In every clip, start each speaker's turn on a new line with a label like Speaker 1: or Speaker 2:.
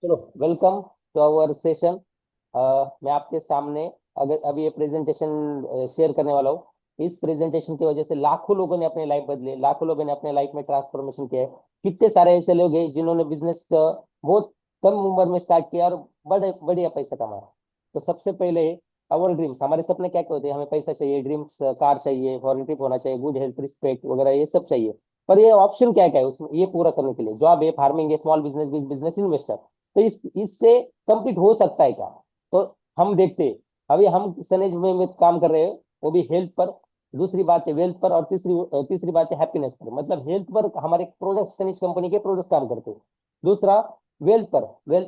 Speaker 1: चलो, welcome to our session. मैं आपके सामने अगर अभी ये प्रेजेंटेशन शेयर करने वाला हूँ। इस प्रेजेंटेशन की वजह से लाखों लोगों ने अपनी लाइफ बदली, लाखों लोगों ने अपने लाइफ में ट्रांसफॉर्मेशन किया है। कितने सारे ऐसे लोग हैं जिन्होंने बिजनेस बहुत कम उम्र में स्टार्ट किया और बड़े बढ़िया पैसा कमाया। तो सबसे पहले अवर ड्रीम्स, हमारे सपने क्या क्या होते हैं? हमें पैसा चाहिए, ड्रीम्स, कार चाहिए, फॉरेन ट्रिप होना चाहिए, गुड हेल्थ, रिस्पेक्ट वगैरह, ये सब चाहिए। पर ये ऑप्शन क्या क्या है उसमें ये पूरा करने के लिए? जॉब है, फार्मिंग है, small business, big business, investor. तो इससे कंप्लीट हो सकता है क्या? तो हम देखते हैं। अभी हम सनेज में काम कर रहे हैं, वो भी हेल्थ पर। दूसरी बात है वेल्थ पर, और तीसरी बात है हैप्पीनेस पर। मतलब हेल्थ पर हमारे प्रोडक्ट, सनेज कंपनी के प्रोडक्ट काम करते हैं। दूसरा, वेल्थ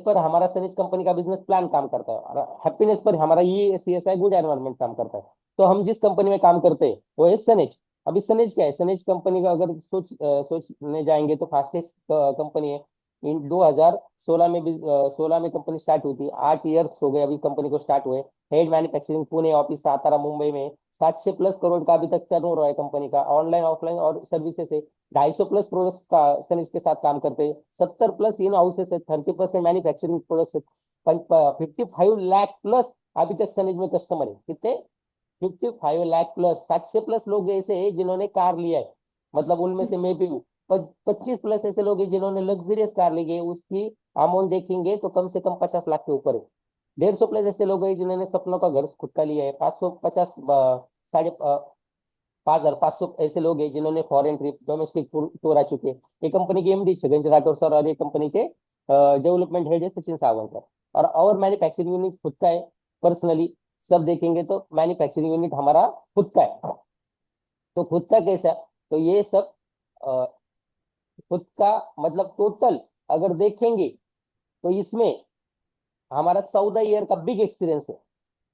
Speaker 1: पर हमारा सनेज कंपनी का बिजनेस प्लान काम करता है। और हैप्पीनेस पर हमारा ये CSI गुड एनवायरमेंट काम करता है। तो हम जिस कंपनी में काम करते हैं वो है सनेज। अभी सनेज क्या है? सनेज कंपनी का अगर सोचने जाएंगे तो फास्टेस्ट कंपनी है। इन 2016 में भी 16 में कंपनी स्टार्ट हुई थी। 8 इयर्स हो गए अभी कंपनी को स्टार्ट हुए। Head manufacturing Pune office, Satara, Mumbai में। 700+ करोड़ का अभी तक टर्नओवर है कंपनी का, ऑनलाइन ऑफलाइन और सर्विसेज है। 250+ प्रोडक्ट्स का सनिज के साथ काम करते हैं। 70+ इन हाउसेस है, 30% मैन्युफैक्चरिंग प्रोडक्ट्स है। 55 लाख प्लस अभी तक सनिज में कस्टमर है। कितने? 55 लाख प्लस। 700+ लोग ऐसे हैं जिन्होंने कार लिया है, मतलब उनमें से मैं भी हूँ। 25+ ऐसे लोग हैं जिन्होंने लग्जरियस कार ली है, उसकी अमाउंट देखेंगे तो कम से कम 50 लाख के ऊपर है। 150+ ऐसे लोग हैं जिन्होंने सपनों का घर खुद का लिया है। 550 साढ़े 5,500 ऐसे लोग हैं जिन्होंने फॉरेन ट्रिप, डोमेस्टिक टूर आ चुके हैं। ये कंपनी के MD छगन राठौर सर, और ये कंपनी के डेवलपमेंट हेड है सचिन सावंत सर। और मैन्युफैक्चरिंग यूनिट खुद का है। पर्सनली सब देखेंगे तो मैन्युफैक्चरिंग यूनिट हमारा खुद का है। तो खुद का कैसा? तो ये सब अ, खुद का मतलब टोटल अगर देखेंगे तो इसमें हमारा 14 ईयर का बिग एक्सपीरियंस है।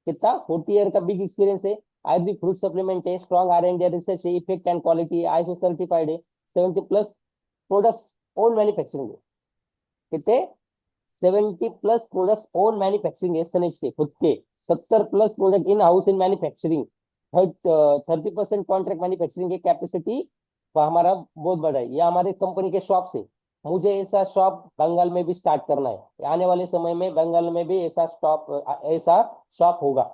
Speaker 1: कितना? 40 ईयर का बिग एक्सपीरियंस है। आयुर्वेदिक फ्रूट सप्लीमेंट है, स्ट्रॉन्ग R&D रिसर्च है, effect and quality, ISO certified है। 70+ प्रोडक्ट्स ओन मैन्युफैक्चरिंग है। कितने? 70+ प्रोडक्ट्स ओन मैन्युफैक्चरिंग है सनेज के खुद के। 70+ product in house in manufacturing. 30% contract manufacturing की कैपेसिटी हमारा बहुत बड़ा है। ये हमारे कंपनी के शॉप से। मुझे ऐसा शॉप बंगाल में भी स्टार्ट करना है। आने वाले समय में बंगाल में भी ऐसा शॉप होगा।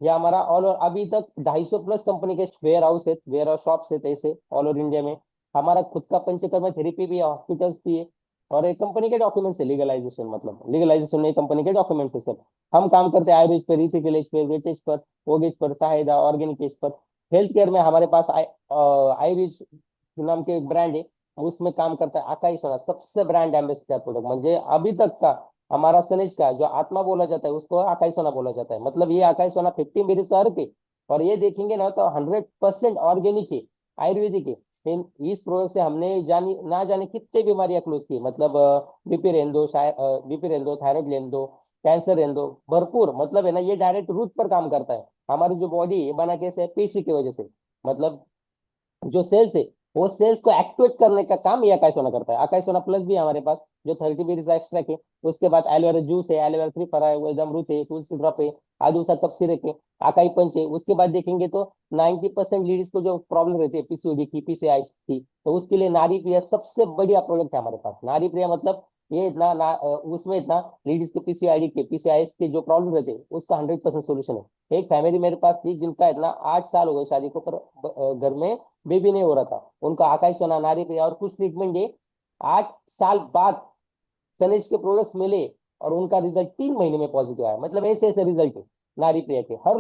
Speaker 1: ये हमारा ऑल ओवर अभी तक 250+ कंपनी के वेयर हाउस है, वेयर हाउस शॉप्स है ऐसे ऑल ओवर इंडिया में। हमारा खुद का पंचकर्मा थेरेपी भी है, हॉस्पिटल्स भी है। और एक कंपनी के डॉक्यूमेंट्स है, लीगलाइजेशन, मतलब लीगलाइजेशन नहीं, कंपनी के डॉक्यूमेंट्स है सब। हम काम करते हैं आयुर्वेद पर, इथिकल पर, वेटेज पर, ओगेज पर, सहायदा, ऑर्गेनिक एज पर। हेल्थ केयर में हमारे पास आयुर्वेद नाम के एक ब्रांड है, उसमें काम करता है आकाश सोना, सबसे ब्रांड एम्बेसडर प्रोडक्ट। म्हणजे अभी तक का हमारा सनेज का जो आत्मा बोला जाता है उसको आकाश सोना बोला जाता है। मतलब ये आकाश सोना 50 मिली के। और ये देखेंगे ना तो 100% ऑर्गेनिक है, आयुर्वेदिक है। इस प्रोडक्ट से हमने जानी ना जाने कितने बीमारियां क्लोज की। मतलब बीपी रहने दो, बीपी रहने दो, थायराइड रहने दो, कैंसर रहने दो, भरपूर। मतलब है ना, ये डायरेक्ट रूट पर काम करता है। हमारी जो बॉडी है बना कैसे? पेशी की वजह से। मतलब जो सेल्स है, वो सेल्स को एक्टिवेट करने का काम ये आकाश सोना करता है। आकाश सोना प्लस भी है हमारे पास, जो 30 मिली एक्सट्रैक्ट है। उसके बाद एलोवेरा जूस है, एलोवेरा थ्री फरा है, वो अमरूद है, तुलसी ड्रॉप है, आदू सा कप सिरक है, आकाई पंच है। उसके बाद देखेंगे तो 90% लेडीज को जो प्रॉब्लम रहती है पीसीओडी की, PCOS की, तो उसके लिए नारी प्रिया सबसे बढ़िया प्रोडक्ट है हमारे पास। नारी प्रिया मतलब ये इतना उसमें इतना लेडीज के PCOS के जो प्रॉब्लम रहते हैं उसका 100% सोल्यूशन है। एक फैमिली मेरे पास थी जिनका इतना 8 साल हो गए शादी को, पर घर में बेबी नहीं हो रहा था। उनका आकाश सोना, नारी प्रिया और कुछ ट्रीटमेंट है। 8 साल बाद सनेज के प्रोडक्ट्स मिले और उनका रिजल्ट 3 महीने में पॉजिटिव आया। मतलब ऐसे ऐसे रिजल्ट है नारी प्रिया के। हर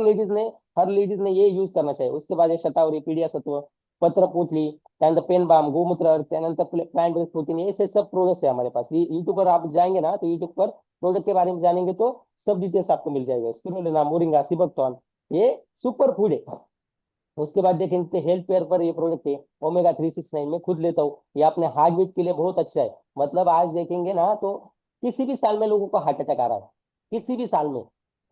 Speaker 1: लेडीज ने ये यूज करना चाहिए। उसके बाद शतावरी, पीडिया सत्व, पत्र पुतली, त्यानंतर पेनबाम, गोमूत्र, त्यानंतर प्लांट बेस्ड प्रोटीन, ऐसे सब प्रोडक्ट्स है हमारे पास। ये यूट्यूब पर आप जाएंगे ना तो यूट्यूब पर प्रोडक्ट के बारे में जानेंगे तो सब डिटेल्स आपको मिल जाएगा। स्पिरुलिना, मोरिंगा, सिबकथॉर्न, ये सुपर फूड है। उसके बाद देखेंगे हेल्थ केयर पर ये प्रोडक्ट है Omega 369, मैं खुद लेता हूँ। ये अपने हार्ट बीट के लिए बहुत अच्छा है। मतलब आज देखेंगे ना तो किसी भी साल में लोगों को हार्ट अटैक आ रहा है, किसी भी साल में।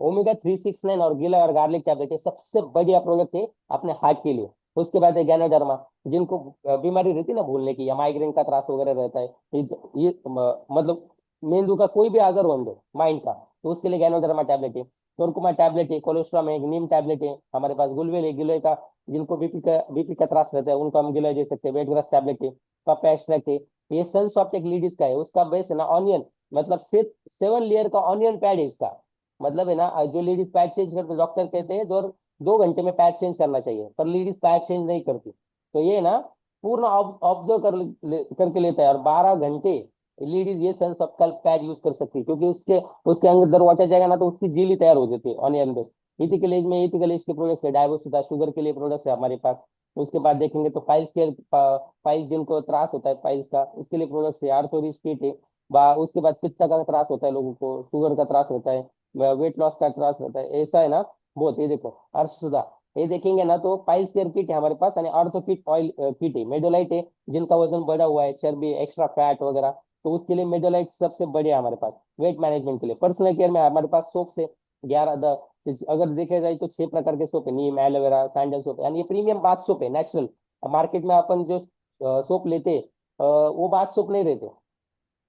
Speaker 1: Omega 369 और गिला और गार्लिक टैबलेट है, सबसे बढ़िया प्रोडक्ट है अपने हार्ट के लिए। उसके बाद है गैनोडर्मा, जिनको बीमारी रहती है ना भूलने की, या माइग्रेन का त्रास वगैरह रहता है, मतलब मेंदू का कोई भी आजार हो दो, माइंड का, तो उसके लिए गैनोडर्मा टैबलेट है। कुरकुमा टैबलेट है, कोलेस्ट्रॉल है, नीम टैबलेट है हमारे पास, गुलवेल है, गिलोय का, जिनको बीपी का त्रास रहता है उनको हम गिलोय दे सकते हैं। वेट ग्रस टैबलेट है, कप एक्सट्रैक्ट है। ये सनसॉफ्ट एक लेडीज का है, उसका बेस है ना ऑनियन। मतलब सिर्फ 7 लेयर का ऑनियन पैड है इसका। मतलब है ना, जो लेडीज पैड चेंज करते, डॉक्टर कहते हैं 2 घंटे में पैड चेंज करना चाहिए, पर लेडीज पैड चेंज नहीं करती। तो ये ना पूर्ण ऑब्जर्व करके लेता है, और 12 घंटे लेडीज ये सेंस ऑफ कल पैड यूज कर सकती है, क्योंकि उसके उसके अंदर वाचा जाएगा ना, तो उसकी झिल्ली तैयार हो जाती है ऑनियन बेस। इथिकल एज में इथिकल एज के प्रोडक्ट्स है, डायबोस होता है, शुगर के लिए प्रोडक्ट्स है हमारे पास। उसके बाद देखेंगे तो पाइल्स के, पाइल्स जिनको त्रास होता है पाइल्स का, उसके लिए प्रोडक्ट्स है, आर्थोरिस्पीट है। उसके बाद पित्त का त्रास होता है लोगों को, शुगर का त्रास होता है, वेट लॉस का त्रास होता है, ऐसा है ना बहुत। ये देखो अर्शुदा, ये देखेंगे ना तो पाइल्स केयर किट है हमारे पास, यानी ऑर्थोपिक ऑयल किट है। मेडोलाइट है, जिनका वजन बढ़ा हुआ है, चर्बी, एक्स्ट्रा फैट वगैरह, तो उसके लिए मेडोलाइट सबसे बढ़िया है हमारे पास। वेट मैनेजमेंट के लिए पर्सनल केयर में हमारे पास सोप से 11 अगर देखा जाए तो 6 प्रकार के सोप है, नीम, एलोवेरा, सैंडल सोप, यानी ये प्रीमियम बाथ सोप है, नेचुरल। मार्केट में अपन जो सोप लेते वो बाथ सोप नहीं रहते,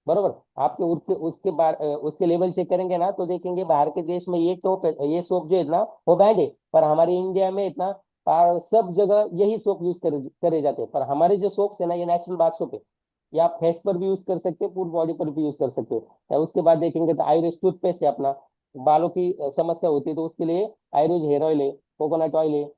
Speaker 1: बरोबर। आपके उसके उसके बाद उसके लेवल चेक करेंगे ना तो देखेंगे बाहर के देश में ये टॉप, ये सोप जो है ना वो बैंड है, पर हमारे इंडिया में इतना सब जगह यही सोप यूज करे जाते हैं। पर हमारे जो सोप्स है ना, ये नेचुरल बाथ सोप है, ये आप फेस पर भी यूज कर सकते हो, पूरी बॉडी पर भी यूज कर सकते हो। या उसके बाद देखेंगे तो आयुर्वेद टूथपेस्ट है अपना, बालों की समस्या होती है तो उसके लिए आयुर्वेद हेयर ऑयल है, कोकोनट ऑयल है।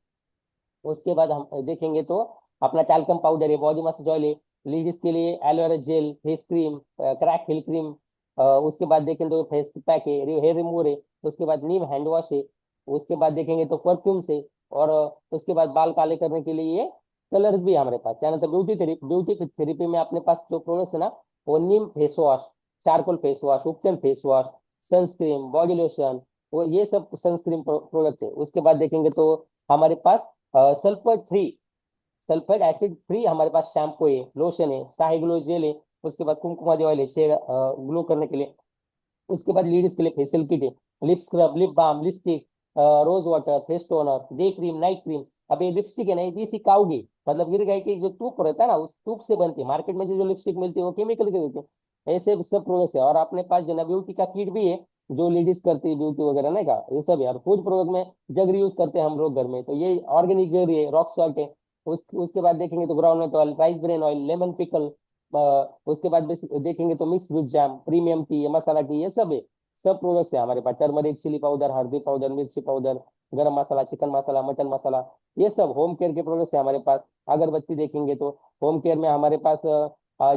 Speaker 1: उसके बाद हम देखेंगे तो अपना टैल्कम पाउडर है, बॉडी मसाज ऑयल है। लेडीज के लिए aloe vera gel, face cream, crack heel cream. उसके बाद देखेंगे तो फेस पैक है, हेयर रिमूवर है। उसके बाद नीम हैंड वॉश है। उसके बाद देखेंगे तो परफ्यूम से। और उसके बाद बाल काले करने के लिए ये कलर्स भी है हमारे पास। क्या मतलब ब्यूटी थेरेपी में अपने पास जो प्रोडक्ट्स है ना, वो neem face wash, charcoal face wash, ubtan face wash, sunscreen, body lotion, वो ये सब सनस्क्रीन प्रोडक्ट है। उसके बाद देखेंगे तो हमारे पास sulphur free, sulphur acid free हमारे पास शैम्पू है, लोशन है, शाही ग्लो जेल है। उसके बाद कुमकुमा ऑयल है ग्लो करने के लिए। उसके बाद लेडीज के लिए फेशियल किट है, lip scrub, lip balm, lipstick, rose water, face toner, day cream, night cream. अब ये लिपस्टिक है ना, ये देसी काऊ घी, मतलब गिर गाय की जो टूप रहता है ना, उस टूप से बनती है। मार्केट में जो लिपस्टिक मिलती है वो केमिकल के देते हैं। ऐसे सब प्रोडक्ट्स है। और अपने पास जो ना ब्यूटी का किट भी है, जो लेडीज करती है ब्यूटी वगैरह ना का, ये सब है। और फूड प्रोडक्ट में जगरी यूज करते हैं हम लोग घर में, तो ये ऑर्गेनिक जगरी है, रॉक सॉल्ट है। उसके बाद देखेंगे तो groundnut oil, rice bran oil, lemon pickle. उसके बाद देखेंगे तो mix fruit jam, premium tea, masala tea, ये सब है। सब प्रोडक्ट्स है हमारे पास। टर्मरिक, चिली पाउडर, हल्दी पाउडर, मिर्ची पाउडर, गरम मसाला, चिकन मसाला, मटन मसाला, ये सब होम केयर के प्रोडक्ट्स है हमारे पास। अगरबत्ती देखेंगे तो होम केयर में हमारे पास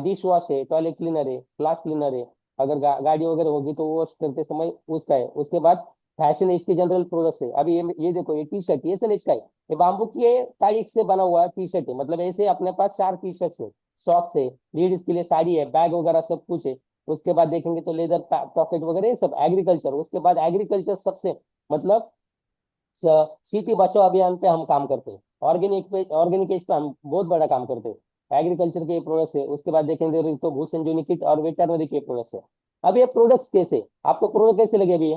Speaker 1: डिश वॉश है, टॉयलेट क्लीनर है, क्लास क्लीनर है। अगर गाड़ी वगैरह होगी तो वॉश करते समय उसका है। उसके बाद फैशन इसके जनरल प्रोडक्ट्स है। अभी ये देखो, ये टी शर्ट, ये सलेज का है, ये बाम्बू की तारीख से बना हुआ टी शर्ट है। मतलब ऐसे अपने पास 4 टी शर्ट्स है, सॉक्स है, लेडीज के लिए साड़ी है, बैग वगैरह सब कुछ है। उसके बाद देखेंगे तो लेदर पॉकेट वगैरह ये सब एग्रीकल्चर। उसके बाद एग्रीकल्चर सबसे मतलब खेती बचाओ अभियान पे हम काम करते हैं, ऑर्गेनिक पे हम बहुत बड़ा काम करते हैं। एग्रीकल्चर के प्रोडक्ट्स है। उसके बाद देखेंगे तो भू संजीवनी किट और वेटरनरी के प्रोडक्ट्स है। अब ये प्रोडक्ट्स कैसे, आपको प्रोडक्ट कैसे लगे अभी ये?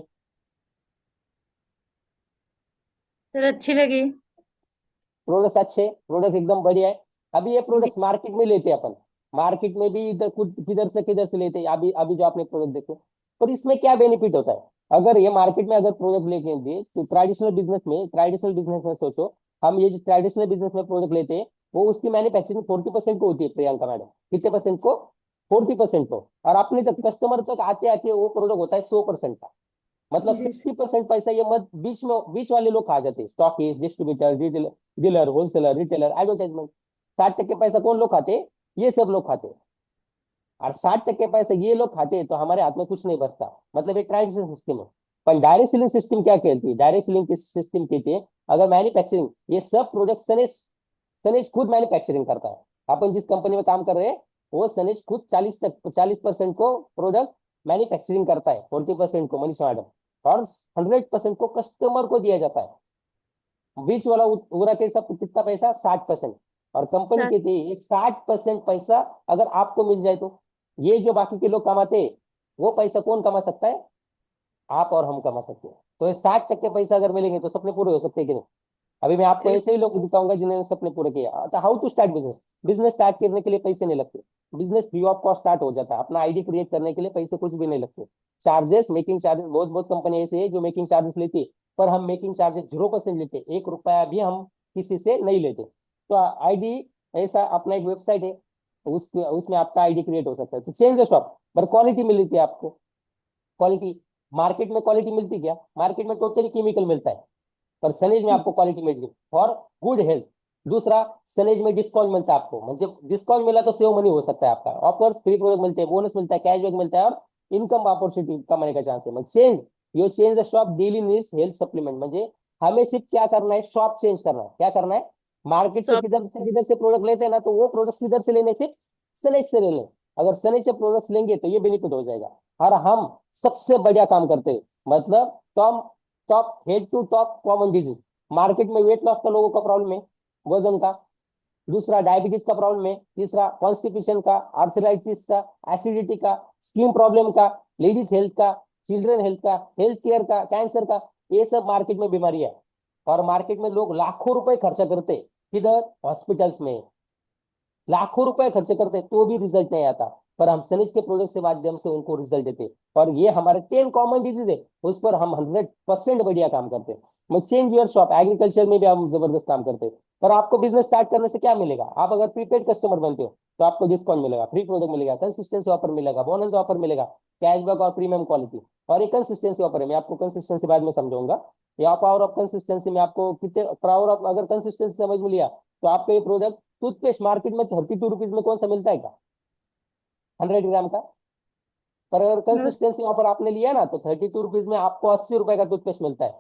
Speaker 2: सर अच्छी लगी।
Speaker 1: प्रोडक्ट्स अच्छे, प्रोडक्ट एकदम बढ़िया है। अभी ये
Speaker 2: जी।
Speaker 1: प्रोडक्ट्स मार्केट में लेते हैं अपन, मार्केट में भी इधर कुछ किधर से लेते हैं। अभी अभी जो आपने प्रोडक्ट देखे, और इसमें क्या बेनिफिट होता है, अगर ये मार्केट में अगर प्रोडक्ट लेके दिए तो ट्रेडिशनल बिजनेस में सोचो, हम ये जो ट्रेडिशनल बिजनेस में प्रोडक्ट लेते हैं, वो उसकी मैन्युफैक्चरिंग 40% को होती है प्रियंका मैडम। कितने परसेंट को? 40% को। और अपने तक कस्टमर तक आते आते वो प्रोडक्ट होता है 100% का। मतलब
Speaker 2: जी।
Speaker 1: 60% पैसा ये मत बीच वाले लोग खा जाते हैं, stockist, distributor, dealer, wholesaler, retailer, advertisement. 60% पैसा कौन लोग खाते हैं? ये सब लोग खाते हैं। और 60% पैसा ये लोग खाते हैं तो हमारे हाथ में कुछ नहीं बचता। मतलब एक ट्रांजिशन सिस्टम है। पर डायरेक्ट सेलिंग सिस्टम क्या कहती है? डायरेक्ट सेलिंग सिस्टम कहती है, अगर मैन्युफैक्चरिंग ये सब प्रोडक्ट सनेज सनेज खुद मैन्युफैक्चरिंग करता है। अपन जिस कंपनी में काम कर रहे हैं, वो सनेज खुद 40% को प्रोडक्ट मैन्युफैक्चरिंग करता है, 40% को मनीषा मैडम, और 100% को कस्टमर को दिया जाता है। बीच वाला उड़ा के सब कितना पैसा? 60%। और कंपनी
Speaker 2: सर।
Speaker 1: कहती है ये 60% पैसा अगर आपको मिल जाए तो, ये जो बाकी के लोग कमाते हैं, वो पैसा कौन कमा सकता है? आप और हम कमा सकते हैं। तो ये 60% पैसा अगर मिलेंगे तो सपने पूरे हो सकते हैं कि नहीं? अभी मैं आपको ऐसे ही लोग दिखाऊंगा जिन्होंने सपने पूरे किए। तो how to start business, business start करने के लिए पैसे नहीं लगते, business free of cost start हो जाता है। अपना आईडी क्रिएट करने के लिए पैसे कुछ भी नहीं लगते। चार्जेस, मेकिंग चार्जेस, बहुत बहुत कंपनी ऐसी है जो मेकिंग चार्जेस लेती है, पर हम मेकिंग चार्जेस 0% लेते हैं, 1 रुपया भी हम किसी से नहीं लेते। तो आईडी, ऐसा अपना एक वेबसाइट है, उसमें आपका आईडी क्रिएट हो सकता है। तो चेंज द शॉप, पर क्वालिटी मिली थी आपको, क्वालिटी। मार्केट में क्वालिटी मिलती क्या? मार्केट में टोटली केमिकल मिलता है, पर सनेज में आपको क्वालिटी मिल गई फॉर गुड हेल्थ। दूसरा, सनेज में डिस्काउंट मिलता है आपको, मतलब डिस्काउंट मिला तो सेव मनी हो सकता है आपका, ऑफर्स, फ्री प्रोडक्ट मिलते हैं, बोनस मिलता है, कैशबैक मिलता है, और इनकम अपॉर्चुनिटी कमाने का चांस है। Mug change, you change the shop daily needs health supplement, म्हणजे हमें सिर्फ क्या करना है, शॉप चेंज करना है। क्या करना है? मार्केट से
Speaker 2: सब।
Speaker 1: किधर से प्रोडक्ट लेते हैं ना, तो वो प्रोडक्ट किधर से लेने, सिर्फ सनेज से ले लें। अगर सनेज से प्रोडक्ट लेंगे तो ये बेनिफिट हो जाएगा। और हम सबसे बढ़िया काम करते हैं, मतलब top top head to top common disease. Market में वेट लॉस का लोगों का प्रॉब्लम है, वजन का। दूसरा, डायबिटीज का प्रॉब्लम है। तीसरा, कॉन्स्टिपेशन का, आर्थराइटिस का, एसिडिटी का, स्किन प्रॉब्लम का, लेडीज हेल्थ का, चिल्ड्रन हेल्थ का, हेल्थ केयर का, कैंसर का, ये सब मार्केट में बीमारी है। और मार्केट में लोग लाखों रुपए खर्चा करते, किधर? हॉस्पिटल्स में लाखों रुपए खर्च करते तो भी रिजल्ट नहीं आता, पर हम सनिज के प्रोडक्ट के माध्यम से उनको रिजल्ट देते। और ये हमारे 10 कॉमन डिजीज है, उस पर हम 100% बढ़िया काम करते हैं। मैं चेंज योर शॉप, एग्रीकल्चर में भी हम जबरदस्त काम करते हैं। पर आपको बिजनेस स्टार्ट करने से क्या मिलेगा? आप अगर प्रीपेड कस्टमर बनते हो तो आपको डिस्काउंट मिलेगा, फ्री प्रोडक्ट मिलेगा, कंसिस्टेंसी ऑफर मिलेगा, बोनस ऑफर मिलेगा, कैशबैक और प्रीमियम क्वालिटी। और एक कंसिस्टेंसी ऑफर है, मैं आपको कंसिस्टेंसी बाद में समझाऊंगा। या पावर ऑफ कंसिस्टेंसी में आपको कितने पावर ऑफ, अगर कंसिस्टेंसी समझ में लिया तो आपको ये प्रोडक्ट, टूथपेस्ट मार्केट में 32 रुपीज में कौन सा मिलता है क्या? 100 ग्राम का। पर अगर
Speaker 2: नो।
Speaker 1: कंसिस्टेंसी ऑफर आपने लिया ना, तो 32 रुपीज में आपको 80 रुपए का टूथपेस्ट मिलता है।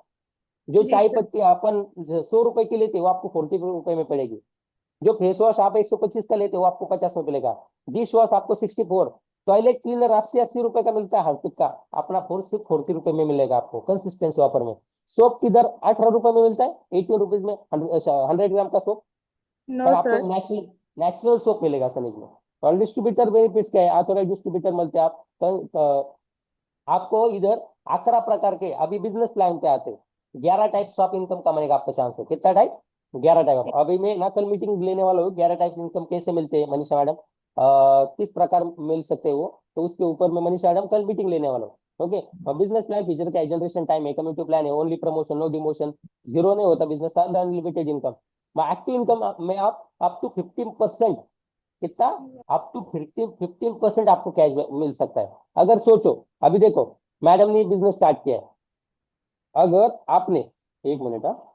Speaker 1: जो
Speaker 2: जी
Speaker 1: चाय
Speaker 2: सर।
Speaker 1: पत्ती अपन 100 रुपए की लेते हो, वो आपको 40 रुपए में पड़ेगी। जो फेस वॉश आप 125 का लेते हो, वो आपको 50 में मिलेगा। डिश वॉश आपको 64। टॉयलेट क्लीनर 80-80 रुपए का मिलता है हार्पिक का, अपना फोन सिर्फ 40 रुपए में मिलेगा आपको कंसिस्टेंसी ऑफर में। सोप किधर 18 रुपए में मिलता है, 18 रुपीज में 100 ग्राम का सोप।
Speaker 2: नो
Speaker 1: पर आपको
Speaker 2: सर।
Speaker 1: नेचुरल नेचुरल सोप मिलेगा सनीज में। और डिस्ट्रीब्यूटर बेनिफिट्स क्या है? ऑथोराइज डिस्ट्रीब्यूटर मिलते हैं आप आपको इधर 11 प्रकार के, अभी बिजनेस प्लान पे आते हैं 11 टाइप्स ऑफ इनकम कमाने का आपका चांस है। कितना टाइप? 11 type of. अभी मैं ना कल मीटिंग लेने वाला हूँ, 11 टाइप्स इनकम कैसे मिलते हैं मनीषा मैडम, किस प्रकार मिल सकते हैं वो, तो उसके ऊपर मैं मनीषा मैडम कल मीटिंग लेने वाला हूँ। ओके। और बिजनेस प्लान फीचर क्या है? जनरेशन टाइम है, कम्युनिटी प्लान है, only promotion no demotion, zero नहीं होता business, unlimited income. Active income में आप अप टू 15%, कितना? अप टू 15% आपको कैश मिल सकता है। अगर सोचो, अभी देखो, मैडम ने बिजनेस स्टार्ट किया है, अगर आपने, एक मिनट, हाँ,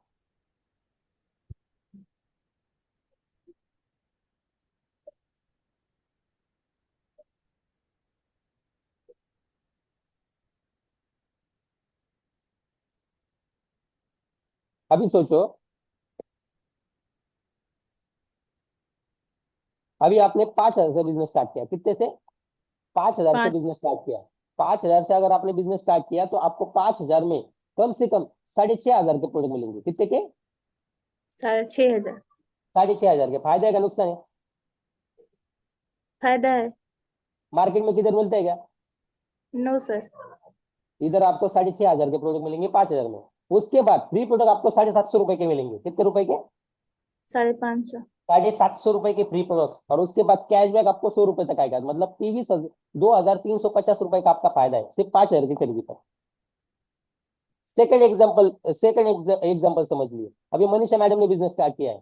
Speaker 1: अभी सोचो, अभी आपने 5,000 से बिजनेस स्टार्ट किया, कितने से? 5,000 से
Speaker 2: 5।
Speaker 1: बिजनेस स्टार्ट किया। 5,000 से अगर आपने बिजनेस स्टार्ट किया तो आपको 5,000 में कम से कम 6,500 के प्रोडक्ट मिलेंगे। कितने के?
Speaker 2: 6,500।
Speaker 1: 6,500 के। फायदा है का नुकसान है?
Speaker 2: फायदा है।
Speaker 1: मार्केट में किधर मिलता है क्या?
Speaker 2: No sir.
Speaker 1: इधर आपको 6,500 के प्रोडक्ट मिलेंगे 5,000 में। उसके बाद फ्री प्रोडक्ट आपको 750 रुपए के मिलेंगे। कितने रुपए के?
Speaker 2: 550।
Speaker 1: 750 रुपए के फ्री प्रोडक्ट। और उसके बाद कैशबैक आपको 100 रुपए तक आएगा, मतलब 2,350 रुपए का आपका फायदा है सिर्फ 5,000 की खरीदी पर। सेकंड एग्जाम्पल समझ लिए। अभी मनीषा मैडम ने बिजनेस स्टार्ट किया है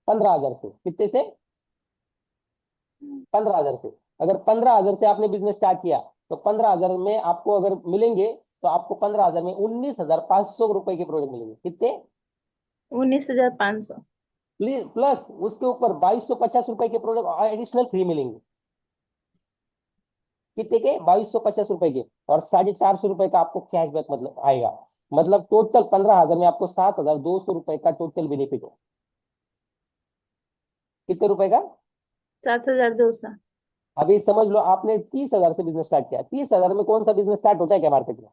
Speaker 1: 15,000 से। कितने से? 15,000 से। अगर 15,000 से आपने बिजनेस स्टार्ट किया तो 15,000 में आपको अगर मिलेंगे, तो आपको 15,000 में 19,500 रुपए के प्रोडक्ट मिलेंगे। कितने?
Speaker 2: 19,500।
Speaker 1: प्लस उसके ऊपर 2,250 रुपए के प्रोडक्ट एडिशनल फ्री मिलेंगे। कितने के? 2,250 रुपए के। और 450 रुपए का आपको कैशबैक मतलब आएगा। मतलब टोटल 15,000 में आपको 7,200 रुपए का टोटल बेनिफिट हो। कितने रुपए का?
Speaker 2: 7,200।
Speaker 1: अभी समझ लो, आपने 30,000 से बिजनेस स्टार्ट किया, 30,000 में कौन सा बिजनेस स्टार्ट होता है क्या मार्केट में?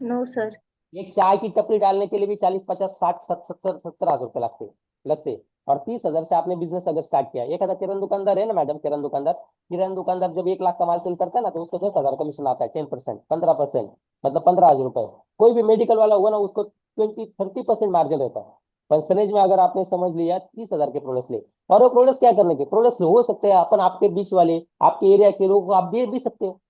Speaker 2: No sir.
Speaker 1: एक चाय की टपरी डालने के लिए भी 40, 50, 60, 70, 70 हजार रुपए लगते। और 30,000 से आपने बिजनेस अगर स्टार्ट किया, एक हजार किरण दुकानदार है ना मैडम, किरण दुकानदार जब 1 लाख का माल सेल करता है ना, तो उसको 10,000 कमीशन आता है, 10%, 15%, मतलब 15,000 रुपए। कोई भी मेडिकल वाला होगा ना, उसको 20-30% मार्जिन रहता है। परसेंटेज में अगर आपने समझ लिया, 30,000 के प्रोडक्ट ले। और वो प्रोडक्ट क्या करने के? प्रोडक्ट हो सकते हैं अपन आपके बीच वाले, आपके एरिया के लोगों को आप दे भी सकते हो।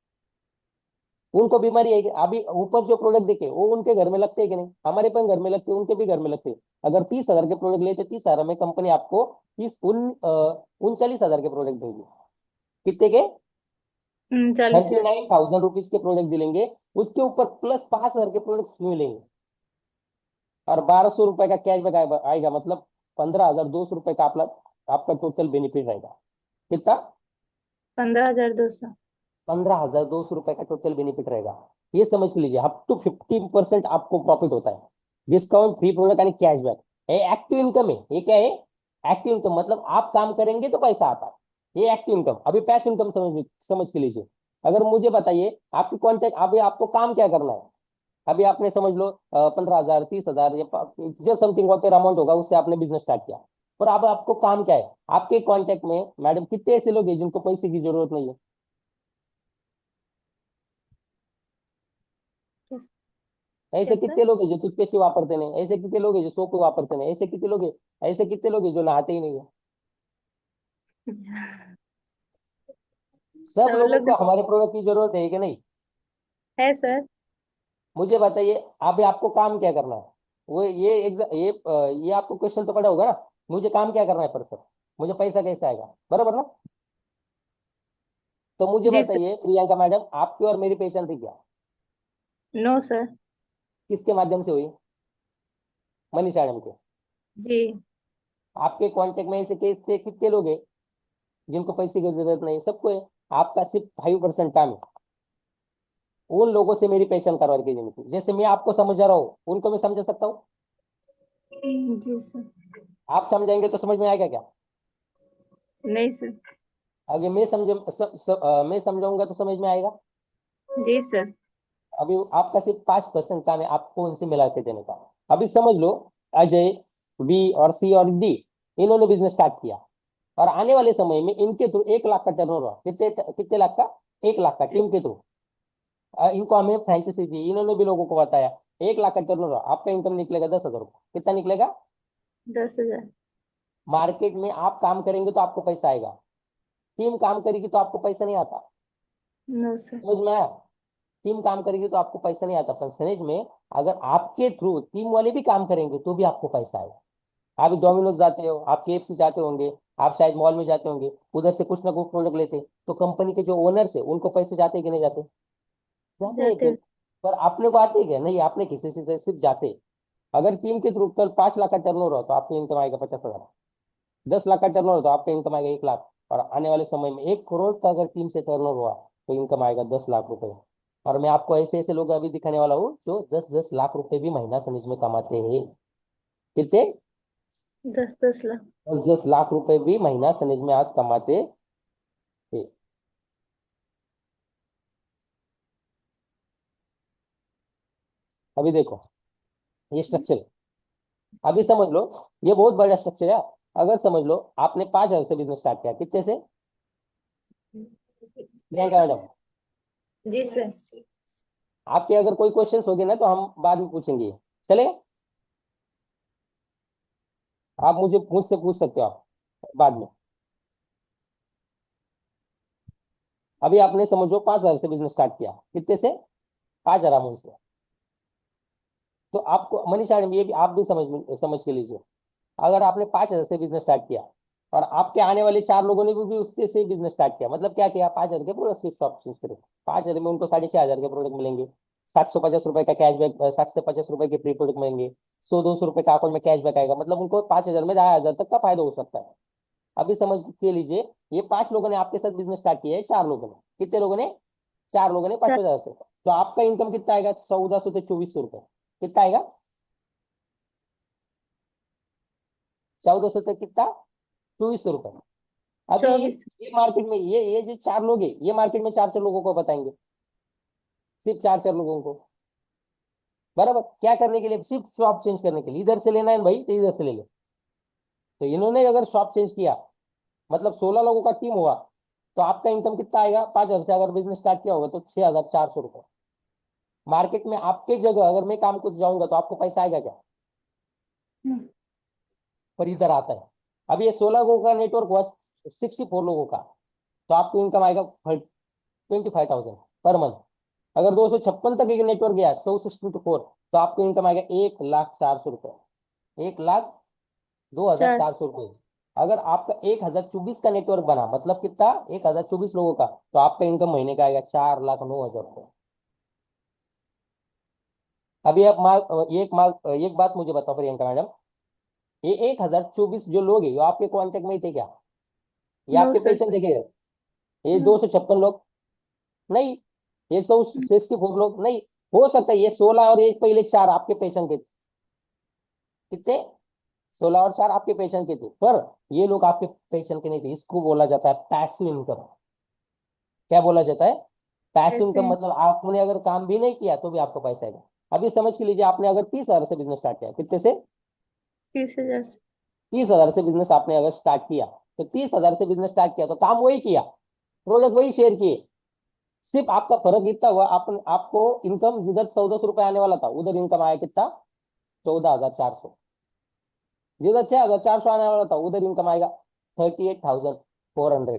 Speaker 1: उनको बीमारी है कि अभी ऊपर जो प्रोडक्ट देखे वो उनके घर में लगते हैं कि नहीं? हमारे पण घर में लगते हैं, उनके भी घर में लगते हैं। अगर 30,000 के प्रोडक्ट लेते, 30,000 में कंपनी आपको 39,000 के प्रोडक्ट देगी। कितने के?
Speaker 2: 39,000।
Speaker 1: 39,000 रुपीज के प्रोडक्ट दिलेंगे, उसके ऊपर प्लस 5,000 के प्रोडक्ट मिलेंगे, और 1,200 रुपए का कैशबैक आएगा, मतलब 15,200 रुपए का आपका टोटल बेनिफिट रहेगा। कितना?
Speaker 2: 15,200।
Speaker 1: 15,200 रुपए का टोटल बेनिफिट रहेगा। ये समझ के लीजिए, अप टू 50% आपको प्रॉफिट होता है। डिस्काउंट, फ्री प्रोडक्ट यानी कैशबैक। ये एक्टिव इनकम है। ये क्या है? एक्टिव इनकम, मतलब आप काम करेंगे तो पैसा आता है, ये एक्टिव इनकम। अभी पैसिव इनकम समझ के लीजिए। अगर मुझे बताइए आपकी कॉन्टेक्ट, अभी आपको काम क्या करना है? अभी आपने समझ लो 15,000, 30,000 या जो समथिंग वॉटर अमाउंट होगा, उससे आपने बिजनेस स्टार्ट किया। और अब आपको काम क्या है? आपके कांटेक्ट में मैडम कितने ऐसे लोग हैं जिनको पैसे की जरूरत नहीं है? ऐसे
Speaker 2: कैसा?
Speaker 1: कितने लोग हैं जो टूथपेस्ट वापरते नहीं? ऐसे कितने लोग हैं जो सोप वापरते नहीं? ऐसे कितने लोग हैं? ऐसे कितने लोग हैं जो नहाते ही नहीं है? सब
Speaker 2: सब
Speaker 1: लोगों
Speaker 2: लोग
Speaker 1: को हमारे प्रोडक्ट की जरूरत है कि नहीं?
Speaker 2: है सर।
Speaker 1: मुझे बताइए, अभी आपको काम क्या करना है? वो ये आपको क्वेश्चन तो पड़ा होगा ना, मुझे काम क्या करना है पर सर, मुझे पैसा कैसे आएगा, बराबर ना? तो मुझे
Speaker 2: जी सर।
Speaker 1: बताइए प्रियंका मैडम, आपकी और मेरी पहचान थी क्या?
Speaker 2: No sir.
Speaker 1: किसके माध्यम से हुई? मनीषा मैडम के।
Speaker 2: जी।
Speaker 1: आपके कांटेक्ट में ऐसे कितने कितने लोग हैं जिनको पैसे की जरूरत नहीं? सबको है। आपका सिर्फ 5% काम है उन लोगों से मेरी पहचान करवा के देने की। जैसे मैं आपको समझ रहा हूँ, उनको मैं समझ सकता हूँ।
Speaker 2: जी सर।
Speaker 1: आप समझाएंगे तो समझ में आएगा क्या?
Speaker 2: नहीं सर।
Speaker 1: अगर मैं समझाऊंगा तो समझ में आएगा।
Speaker 2: जी सर।
Speaker 1: अभी आपका सिर्फ 5% काम है आपको उनसे मिला के देने का। अभी समझ लो, अजय, बी और सी और डी, इन्होंने बिजनेस स्टार्ट किया, और आने वाले समय में इनके थ्रू 1 लाख का टर्नओवर। कितने कितने लाख का? 1 लाख का, टीम के थ्रू। इनको हमने फ्रेंचाइजी दी, इन्होंने भी लोगों को बताया। 1 लाख का टर्नओवर, आपका इनकम निकलेगा 10,000 रुपये। कितना निकलेगा?
Speaker 2: 10,000।
Speaker 1: मार्केट में आप काम करेंगे तो आपको पैसा आएगा, टीम काम करेगी तो आपको पैसा नहीं आता।
Speaker 2: No sir.
Speaker 1: समझ में आया? टीम काम करेगी तो आपको पैसा नहीं आता परसेंटेज में। अगर आपके थ्रू टीम वाले भी काम करेंगे तो भी आपको पैसा आएगा। आप डोमिनोज जाते हो, आप केएफसी जाते होंगे, आप शायद मॉल में जाते होंगे, उधर से कुछ ना कुछ प्रोडक्ट लेते, तो कंपनी के जो ओनर्स है उनको पैसे जाते कि नहीं जाते? जाते हैं
Speaker 2: जाते
Speaker 1: फिर।
Speaker 2: हो।
Speaker 1: पर आपने को आते क्या? नहीं, आपने किसी से सिर्फ जाते। अगर टीम के थ्रू कल 5 लाख का टर्नओवर हो तो आपकी इनकम आएगा 50,000। 10 लाख का टर्नओवर हो तो आपका इनकम आएगा 1 लाख। और आने वाले समय में 1 करोड़ का अगर टीम से टर्नओवर हुआ तो इनकम आएगा 10 लाख रुपए। और मैं आपको ऐसे ऐसे लोग अभी दिखाने वाला हूँ जो 10-10 लाख रुपए भी महीना समझ में कमाते हैं। कितने?
Speaker 2: 10-10 लाख।
Speaker 1: 10-10 लाख रुपए भी महीना समझ में आज कमाते हैं। अभी देखो ये स्ट्रक्चर, अभी समझ लो, ये बहुत बड़ा स्ट्रक्चर है। अगर समझ लो आपने 5,000 से बिजनेस स्टार्ट किया, कितने से प्रियंका मैडम?
Speaker 2: जी सर।
Speaker 1: आपके अगर कोई क्वेश्चंस होंगे ना तो हम बाद में पूछेंगे, चलेगा? आप मुझसे पूछ सकते हो आप बाद में। अभी आपने समझ लो 5,000 से बिजनेस स्टार्ट किया, कितने से? 5,000 अमाउंट से। तो आपको मनीषा मैडम, ये भी आप भी समझ के लीजिए। अगर आपने 5,000 से बिजनेस स्टार्ट किया, और आपके आने वाले 4 लोगों ने भी उससे से बिजनेस स्टार्ट किया, मतलब क्या किया? 5,000 के प्रोडक्ट सिर्फ शॉप चेंज करे, 5,000 में उनको 6,500 के प्रोडक्ट मिलेंगे। 750 रुपए का कैशबैक, 750 रुपए के फ्री प्रोडक्ट मिलेंगे। 100-200 रुपए का अकाउंट में कैशबैक आएगा, मतलब उनको 5,000 में 10,000 तक का फायदा हो सकता है। अभी समझ के लीजिए, ये 5 लोगों ने आपके साथ बिजनेस स्टार्ट किया है, 4 लोगों ने। कितने लोगों ने? 4 लोगों ने 5,000 से। तो आपका इनकम कितना आएगा? 1,400 से 2,400 रुपए। कितना आएगा? 1,400 से कितना? 2,400 रुपए। अभी
Speaker 2: 24।
Speaker 1: ये मार्केट में ये जो 4 लोग हैं, ये मार्केट में 4 4 लोगों को बताएंगे, सिर्फ 4 4 लोगों को। बराबर? क्या करने के लिए? सिर्फ शॉप चेंज करने के लिए। इधर से लेना है भाई तो इधर से ले ले। तो इन्होंने अगर शॉप चेंज किया, मतलब 16 लोगों का टीम हुआ, तो आपका इनकम कितना आएगा? 5,000 से अगर बिजनेस स्टार्ट किया होगा तो 6,400 रुपए। मार्केट में आपके जगह अगर मैं काम कुछ जाऊंगा तो आपको पैसा आएगा क्या? पर इधर आता है। अब ये 16 लोगों का नेटवर्क हुआ 64 लोगों का, तो आपको इनकम आएगा 25,000 पर मंथ। अगर 256 तक एक नेटवर्क गया 100 से 4, तो आपको इनकम आएगा 1,04,000 रुपए। 1,02,400 रुपए। अगर आपका 1024 का नेटवर्क बना, मतलब कितना, 1024 लोगों का, तो आपका इनकम महीने का आएगा 4,09,000 रुपये। अभी आप एक बात मुझे बताओ प्रियंका मैडम, ये 1024 जो लोग हैं, ये आपके कांटेक्ट में ही थे क्या? ये
Speaker 2: नो
Speaker 1: आपके
Speaker 2: सर।
Speaker 1: पेशेंट थे क्या? ये
Speaker 2: नो।
Speaker 1: 256 लोग नहीं, ये 164 लोग नहीं, हो सकता है ये 16 और एक पहले 4 आपके पेशेंट थे। कितने? 16 और 4 आपके पेशेंट के थे, पर ये लोग आपके पेशेंट के नहीं थे। इसको बोला जाता है पैसिव इनकम। क्या बोला जाता है? पैसिव
Speaker 2: ऐसे
Speaker 1: इनकम, मतलब आपने अगर काम भी नहीं किया तो भी आपको पैसा आएगा। अभी समझ के लीजिए, आपने अगर 30,000 से बिजनेस स्टार्ट किया, कितने से?
Speaker 2: 30,000 से।
Speaker 1: 30,000 से बिजनेस आपने अगर स्टार्ट किया, तो 30,000 से बिजनेस स्टार्ट किया तो काम वही किया, प्रोडक्ट वही शेयर किए, सिर्फ आपका फर्क इतना हुआ, आपको इनकम जिधर 1,400 रुपये आने वाला था, उधर इनकम आया कितना? 14,400। जिधर 6,400 आने वाला था, उधर इनकम आएगा 38,400।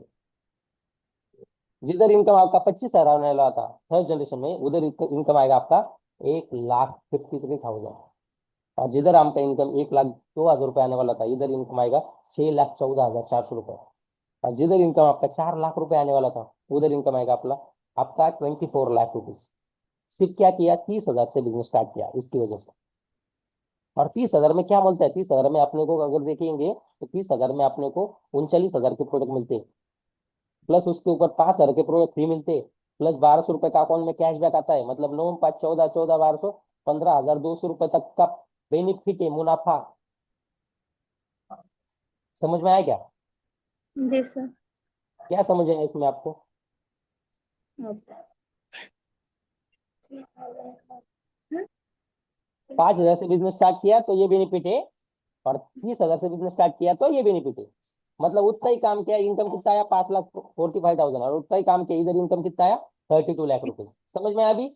Speaker 1: जिधर इनकम आपका 25,000 आने वाला था थर्ड जनरेशन में, उधर इनकम आएगा आपका 1,53,000। और जिधर आपका इनकम 1,02,000 रुपये आने वाला था, इधर इनकम आएगा 6,14,400 रुपये। और जिधर इनकम आपका 4 लाख रुपए आने वाला था, उधर इनकम आएगा आपका 24 लाख रुपीज। सिर्फ क्या किया? 30,000 से बिजनेस स्टार्ट किया, इसकी वजह से। और 30,000 में क्या मिलता है? 30,000 में अपने को अगर देखेंगे, तो 30,000 में अपने को 39,000 के प्रोडक्ट मिलते हैं, प्लस उसके ऊपर 5,000 के प्रोडक्ट फ्री मिलते हैं, प्लस 1,200 रुपए का अकाउंट में कैशबैक आता है, मतलब 9, 5, 14, 14, 1,200, 15,200 रुपए तक का बेनिफिट है, मुनाफा। समझ में आया क्या?
Speaker 2: जी सर।
Speaker 1: क्या समझ आया इसमें आपको?
Speaker 2: ओके।
Speaker 1: 5,000 से बिजनेस स्टार्ट किया तो ये बेनिफिट है, और 30,000 से बिजनेस स्टार्ट किया तो ये बेनिफिट है। मतलब उतना ही काम किया, इनकम कितना आया? 5,45,000, और उतना ही काम किया, इधर इनकम कितना आया? 32 लाख रुपीज। समझ में आया अभी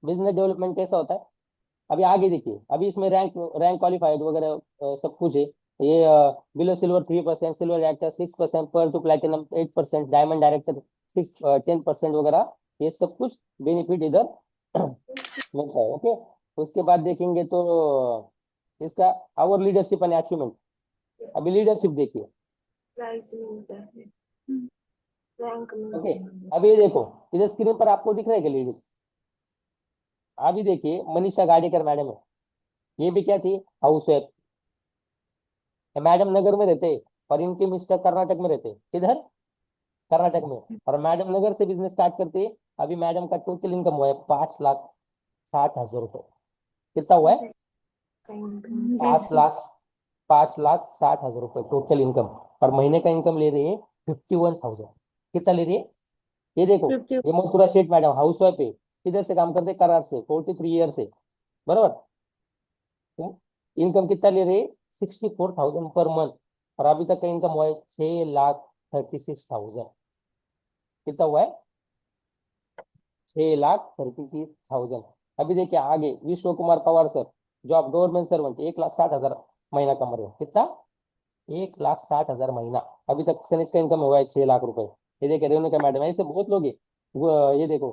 Speaker 1: बिजनेस डेवलपमेंट कैसा होता है? अभी आगे देखिए, अभी इसमें रैंक रैंक क्वालिफाइड वगैरह सब कुछ है। ये below silver 3%, silver director 6%, pearl to platinum 8%, diamond director 10% वगैरह, ये सब कुछ बेनिफिट इधर मिलता है। ओके, उसके बाद देखेंगे तो इसका आवर लीडरशिप एंड अचीवमेंट। अभी लीडरशिप देखिए।
Speaker 2: प्राइस मिलता है। रैंक
Speaker 1: ओके,
Speaker 2: मिलता है।
Speaker 1: अभी ये देखो, इधर स्क्रीन पर आपको दिख रहा है कि लीडर्स? अभी देखिए, मनीषा गाडेकर मैडम है, ये भी क्या थी? House wife. मैडम नगर में रहते, और इनके मिस्टर कर्नाटक में रहते। किधर? कर्नाटक में। और मैडम नगर से बिजनेस स्टार्ट करते। अभी मैडम का टोटल इनकम हुआ है 5,60,000 रुपये। कितना हुआ है?
Speaker 2: जी
Speaker 1: पांच
Speaker 2: सर।
Speaker 1: लाख 5,60,000 रुपये टोटल इनकम। और महीने का इनकम ले रही है 51,000। कितना ले रही है? ये देखो,
Speaker 2: 50।
Speaker 1: ये Mathura Sheth madam house wife है, किधर से काम करते? करार से, 43 ईयर से, बराबर। इनकम कितना ले रहे? 64,000 पर मंथ। और अभी तक का इनकम हुआ है 6,36,000। कितना हुआ है? 6,36,000। अभी देखिए आगे, विश्व कुमार पवार सर, जो आप गवर्नमेंट सर्वेंट, 1,60,000 महीना कमा रहे हो। कितना? 1,60,000 महीना। अभी तक सैनिक का इनकम हुआ है 6 लाख रुपए। ये देखिए रेणुका मैडम, ऐसे बहुत लोग हैं। ये देखो,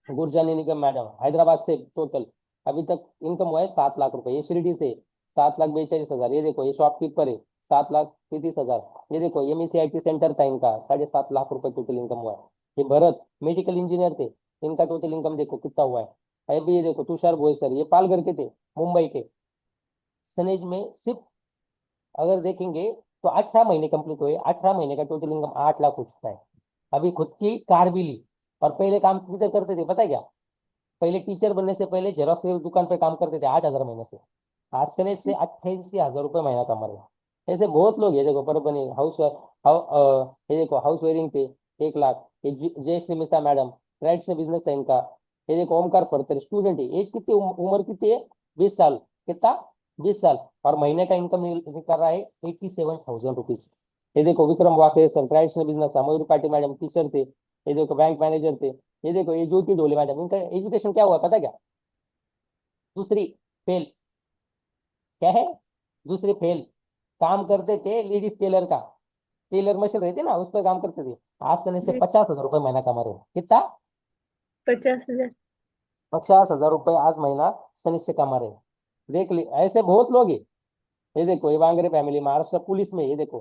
Speaker 1: गुरजानी निगम मैडम हैदराबाद से, टोटल अभी तक इनकम हुआ है 7 लाख रुपए। ये शिरडी से 7,42,000। ये देखो, ये शॉपकीपर है, 7,33,000। ये देखो, MCIT सेंटर था इनका, 7.5 लाख रुपए टोटल इनकम हुआ है। ये भरत मेडिकल इंजीनियर थे, इनका टोटल इनकम देखो कितना हुआ है। अभी ये देखो, तुषार भोईसर, ये पालघर के थे, मुंबई के। सनेज में सिर्फ अगर देखेंगे तो 18 महीने कंप्लीट हुए, 18 महीने का टोटल इनकम 8 लाख हो चुका है। अभी खुद की कार भी ली। और पहले काम किधर करते थे पता है क्या? पहले टीचर बनने से पहले जेरोक्स की दुकान पे काम करते थे, 8,000 महीने से। आज से 88,000 रुपये महीना कमा रहे हैं। ऐसे बहुत लोग हैं। देखो, परभनी हाउस ये देखो, हाउस वेयरिंग पे 1 लाख। ये जयश्री मिश्रा मैडम, ट्रेड्स में बिजनेस है इनका। ये देखो, ओमकार फड़तर स्टूडेंट है, एज कितनी, उम्र कितनी है? 20 साल। कितना? 20 साल। और महीने का इनकम कर रहा है 87,000 रुपीज। ये देखो, विक्रम वाके सर, ट्रेड्स में बिजनेस है। मयूर पाटिल मैडम टीचर थे। ये देखो, बैंक मैनेजर थे। ये देखो, ये ज्योति डोले मैडम, इनका एजुकेशन क्या हुआ पता है क्या? दूसरी फेल। क्या है? दूसरी फेल। काम करते थे लेडीज टेलर का, टेलर मशीन रहती है ना, उस पर काम करते थे। आज करने से
Speaker 2: जी।
Speaker 1: 50,000 रुपये महीना कमा रहे हैं। कितना?
Speaker 2: 50,000।
Speaker 1: 50,000 रुपये आज महीना सनी से कमा रहे हैं। देख ली, ऐसे बहुत लोग हैं। ये देखो, ये वांगरे फैमिली महाराष्ट्र पुलिस में, ये देखो,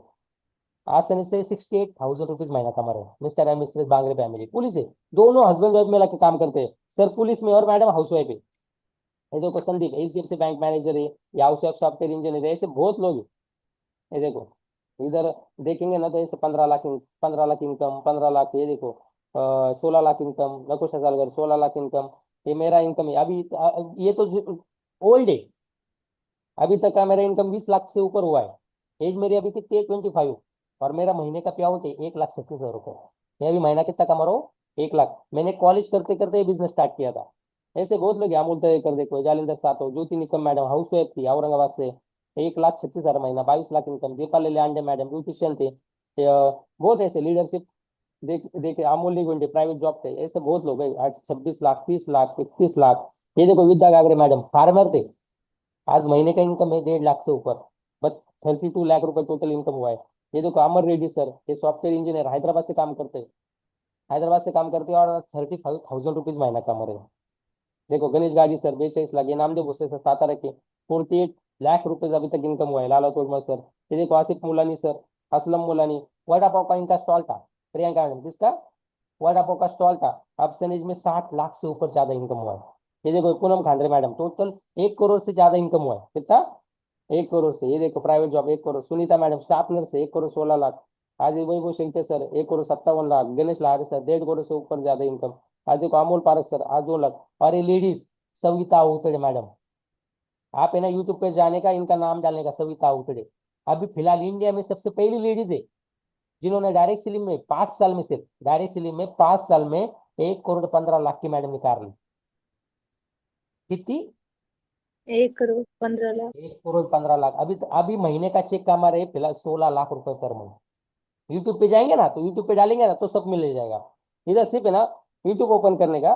Speaker 1: आज से 68,000 रुपीज महीना कमा रहे हैं mister and Mrs Bangre family. Police है, दोनों हस्बैंड वाइफ में लगे काम करते हैं सर, पुलिस में, और मैडम हाउस वाइफ है। ये देखो संदीप HDFC बैंक मैनेजर है, या हाउस वाइफ सॉफ्टवेयर इंजीनियर है, ऐसे बहुत लोग हैं। ये देखो इधर देखेंगे ना तो ऐसे 15 लाख, 15 लाख इनकम, 15 लाख, ये देखो 16 लाख इनकम, नकुश हजालकर 16 लाख इनकम। ये मेरा इनकम है अभी, ये तो ओल्ड है। अभी तक का मेरा इनकम 20 लाख से ऊपर हुआ है। एज मेरी अभी कितनी है, 25, और मेरा महीने का पे आउट है 1,36,000 रुपये। मैं अभी महीना कितना कमा रहा हूँ, 1 लाख। मैंने कॉलेज करते करते बिजनेस स्टार्ट किया था। ऐसे बहुत लोग हैं, अमूल तय कर देखो, जालिंदर सातो, ज्योति निकम मैडम हाउस वाइफ थी औरंगाबाद से, 1,36,000 महीना, 22 लाख इनकम। दीपाली लांडे मैडम ब्यूटिशियन थे। बहुत ऐसे लीडरशिप, देख देखे अमूल गुंडे प्राइवेट जॉब थे। ऐसे बहुत लोग हैं आज 26 लाख, 30 लाख, 21 लाख। ये देखो विद्या गागरे मैडम फार्मर थे, आज महीने का इनकम है 1.5 लाख से ऊपर, बस 32 लाख रुपए टोटल इनकम हुआ है। ये देखो अमर रेड्डी सर, ये सॉफ्टवेयर इंजीनियर हैदराबाद से काम करते हैं, हैदराबाद से काम करते हैं, और 35,000 रुपीज महीना कमा रहे हैं। देखो गणेश गाजी सर 62 लाख, ये नामदेव भोसले सर सातारा के 48 लाख रुपए अभी तक इनकम हुआ है। लाला तोडमा सर, ये देखो आसिफ मुलानी सर, असलम मुलानी, वड़ा पाव का इनका स्टॉल था। प्रियंका मैडम किसका, वड़ा पाव का स्टॉल था। अब सनेज में 60 लाख से ऊपर ज्यादा इनकम हुआ है। ये देखो पूनम खांडरे मैडम, टोटल 1 करोड़ से ज्यादा इनकम हुआ है। कितना, 1 करोड़ से। ये देखो private job 1 crore. Sunita madam staff nurse से 1 करोड़ 16 लाख। आज वैभव शंकर सर 1 करोड़ 57 लाख। गणेश लाहरे सर 1.5 करोड़ से ऊपर ज्यादा इनकम। आज देखो अमोल पारक सर आज 2 लाख। और ये लेडीज सविता उतड़े मैडम, आप है ना यूट्यूब पे जाने का, इनका नाम डालने का, सविता उतड़े। अभी फिलहाल इंडिया में सबसे पहली लेडीज है जिन्होंने डायरेक्ट सेलिंग में 5 साल में, सिर्फ डायरेक्ट सेलिंग में 5 साल में 1 करोड़ 15 लाख की मैडम निकाल ली। कितनी,
Speaker 2: 1 करोड़ 15 लाख।
Speaker 1: 1 करोड़ 15 लाख। अभी महीने का चेक कमा रहे फिलहाल 16 लाख रुपए पर मंथ। यूट्यूब पे जाएंगे ना, तो यूट्यूब पे डालेंगे ना तो सब मिल जाएगा। इधर सिर्फ है ना यूट्यूब ओपन करने का,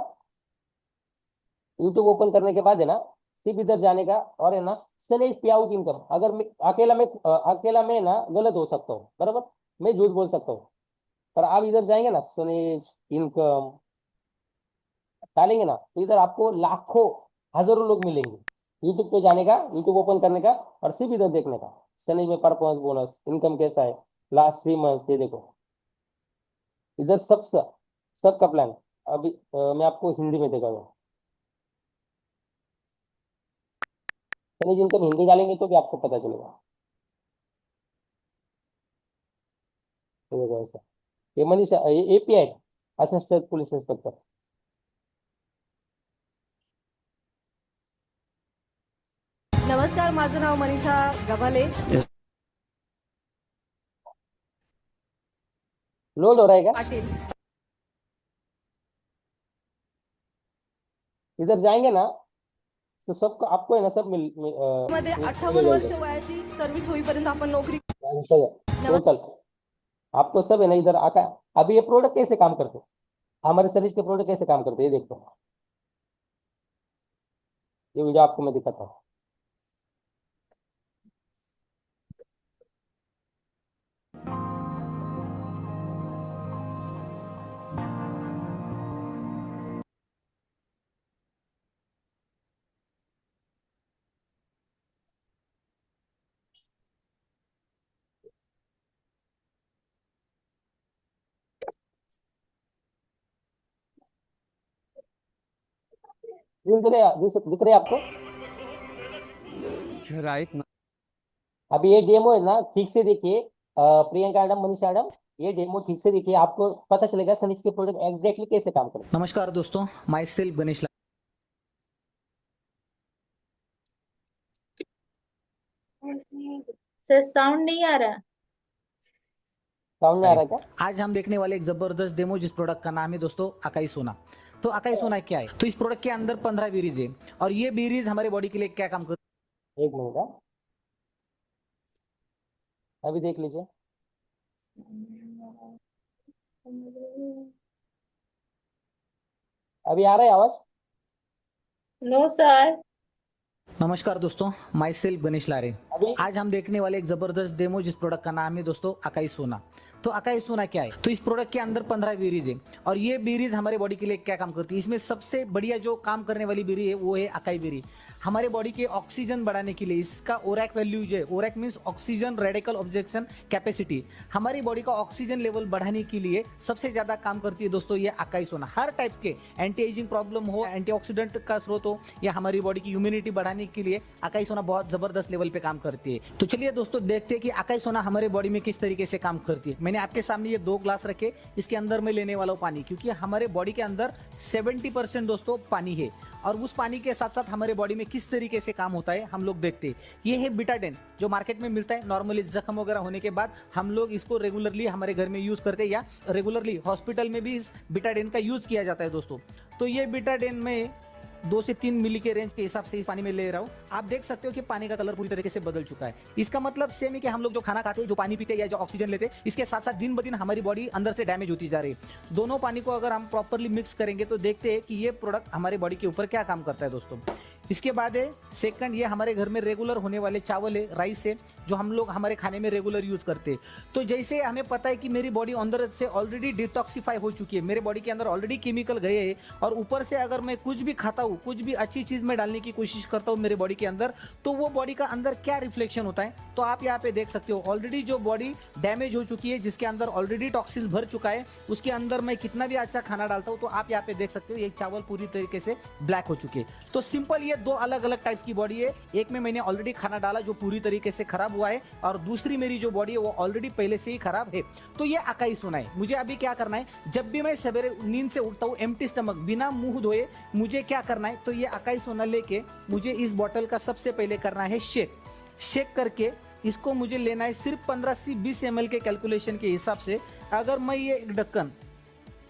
Speaker 1: यूट्यूब ओपन करने के बाद है ना सिर्फ इधर जाने का, और है ना सेलेक्ट पे आउट इनकम। अगर मैं अकेला मैं ना गलत हो सकता हूँ, बराबर, मैं झूठ बोल सकता हूँ, पर आप इधर जाएंगे ना सोनेज इनकम डालेंगे ना, तो इधर आपको लाखों हजारों लोग मिलेंगे। यूट्यूब पे जाने का, यूट्यूब ओपन करने का, और सिर्फ इधर देखने का सनेज में परफॉर्मेंस बोनस इनकम कैसा है लास्ट 3 मंथ। ये देखो इधर सबका प्लान। अभी मैं आपको हिंदी में दिखाऊंगा। सनीज इनकम हिंदी डालेंगे तो भी आपको पता चलेगा। ये देखो ऐसा, ये मनीषा, ये API असिस्टेंट पुलिस इंस्पेक्टर।
Speaker 3: नमस्कार, माझं नाव मनीषा गव्हाले.
Speaker 1: लोड हो रहा है क्या,
Speaker 3: पाटील.
Speaker 1: इधर जाएंगे ना तो सबको आपको है ना सब
Speaker 3: मध्ये 58 वर्ष वयाची सर्व्हिस होईपर्यंत आपण नोकरी.
Speaker 1: टोटल आपको सब है ना इधर आका। अभी ये प्रोडक्ट कैसे काम करते हैं, हमारे सर्विस के प्रोडक्ट कैसे काम करते हैं, ये देखो, ये वीडियो आपको मैं दिखाता हूँ। दिख रहे आपको,
Speaker 4: राइट ना.
Speaker 1: अभी ये डेमो है ना ठीक से देखिए, प्रियंका मैडम, मनीषा मैडम, ये डेमो ठीक से देखिए, आपको पता चलेगा सनीज के प्रोडक्ट एग्जैक्टली कैसे काम करते हैं।
Speaker 5: नमस्कार दोस्तों, my self Ganesh
Speaker 2: sir sound नहीं आ रहा।
Speaker 1: सामने आ रहा है क्या,
Speaker 5: आज हम देखने वाले एक जबरदस्त डेमो जिस प्रोडक्ट का नाम है दोस्तों अकाई सोना। तो अकाई सोना क्या है, तो इस प्रोडक्ट के अंदर 15 बेरीज है, और ये बेरीज हमारे बॉडी के लिए क्या काम करती
Speaker 1: एक मिनट का, अभी देख लीजिए। अभी आ रहा है आवाज,
Speaker 2: नो सर।
Speaker 5: नमस्कार दोस्तों, माई सेल्फ गणेश लारे।
Speaker 1: अभी
Speaker 5: आज हम देखने वाले एक जबरदस्त डेमो जिस प्रोडक्ट का नाम है दोस्तों अकाई सोना। तो अकाई सोना क्या है? तो इस प्रोडक्ट के अंदर 15 बेरीज है और ये बेरीज हमारे बॉडी के लिए क्या काम करती है? इसमें सबसे बढ़िया जो काम करने वाली बेरी है वो है अकाई बेरी। हमारे बॉडी के ऑक्सीजन बढ़ाने के लिए इसका ओरैक वैल्यू जो है, ORAC means oxygen radical objection capacity, हमारी बॉडी का ऑक्सीजन लेवल बढ़ाने के लिए सबसे ज्यादा काम करती है दोस्तों ये अकाई सोना। हर टाइप्स के एंटी एजिंग प्रॉब्लम हो, एंटीऑक्सीडेंट का स्रोत हो या हमारी बॉडी की इम्यूनिटी बढ़ाने के लिए अकाई सोना बहुत जबरदस्त लेवल पे काम करती है। तो चलिए दोस्तों देखते हैं कि अकाई सोना हमारे बॉडी में किस तरीके से काम करती है। मैंने आपके सामने ये 2 ग्लास रखे, इसके अंदर मैं लेने वाला हूँ पानी, क्योंकि हमारे बॉडी के अंदर 70% दोस्तों पानी है और उस पानी के साथ साथ हमारे बॉडी में किस तरीके से काम होता है हम लोग देखते हैं। ये है बिटाडेन जो मार्केट में मिलता है नॉर्मली जख्म वगैरह होने के बाद हम लोग इसको रेगुलरली हमारे घर में यूज करते हैं या रेगुलरली हॉस्पिटल में भी इस बिटाडेन का यूज किया जाता है दोस्तों। तो ये बिटाडेन में 2 से 3 मिली के रेंज के हिसाब से इस पानी में ले रहा हूँ। आप देख सकते हो कि पानी का कलर पूरी तरीके से बदल चुका है। इसका मतलब सेम है कि हम लोग जो खाना खाते हैं, जो पानी पीते हैं या जो ऑक्सीजन लेते हैं, इसके साथ साथ दिन ब दिन हमारी बॉडी अंदर से डैमेज होती जा रही है। दोनों पानी को अगर हम प्रॉपरली मिक्स करेंगे तो देखते हैं कि ये प्रोडक्ट हमारे बॉडी के ऊपर क्या काम करता है दोस्तों। इसके बाद है सेकंड, ये हमारे घर में रेगुलर होने वाले चावल है, राइस है, जो हम लोग हमारे खाने में रेगुलर यूज करते हैं। तो जैसे हमें पता है कि मेरी बॉडी अंदर से ऑलरेडी डिटॉक्सिफाई हो चुकी है, मेरे बॉडी के अंदर ऑलरेडी केमिकल गए हैं और ऊपर से अगर मैं कुछ भी खाता हूँ, कुछ भी अच्छी चीज में डालने की कोशिश करता हूँ मेरे बॉडी के अंदर, तो वो बॉडी का अंदर क्या रिफ्लेक्शन होता है। तो आप यहाँ पे देख सकते हो ऑलरेडी जो बॉडी डैमेज हो चुकी है, जिसके अंदर ऑलरेडी टॉक्सिन भर चुका है, उसके अंदर मैं कितना भी अच्छा खाना डालता हूँ तो आप यहाँ पे देख सकते हो ये चावल पूरी तरीके से ब्लैक हो चुके हैं। तो सिंपल ये 2 अलग अलग टाइप्स की बॉडी है। एक में मैंने ऑलरेडी खाना डाला जो पूरी तरीके से खराब हुआ है और दूसरी मेरी जो बॉडी है वो ऑलरेडी पहले से ही खराब है। तो ये अकाई सोना है। मुझे अभी क्या करना है, जब भी मैं सवेरे नींद से उठता हूँ एम्प्टी स्टमक बिना मुंह धोए, मुझे क्या करना है, तो ये अकाई सोना लेके मुझे इस बॉटल का सबसे पहले करना है शेक करके इसको मुझे लेना है सिर्फ 15 से 20 ml के कैलकुलेशन के हिसाब से। अगर मैं ये एक ढक्कन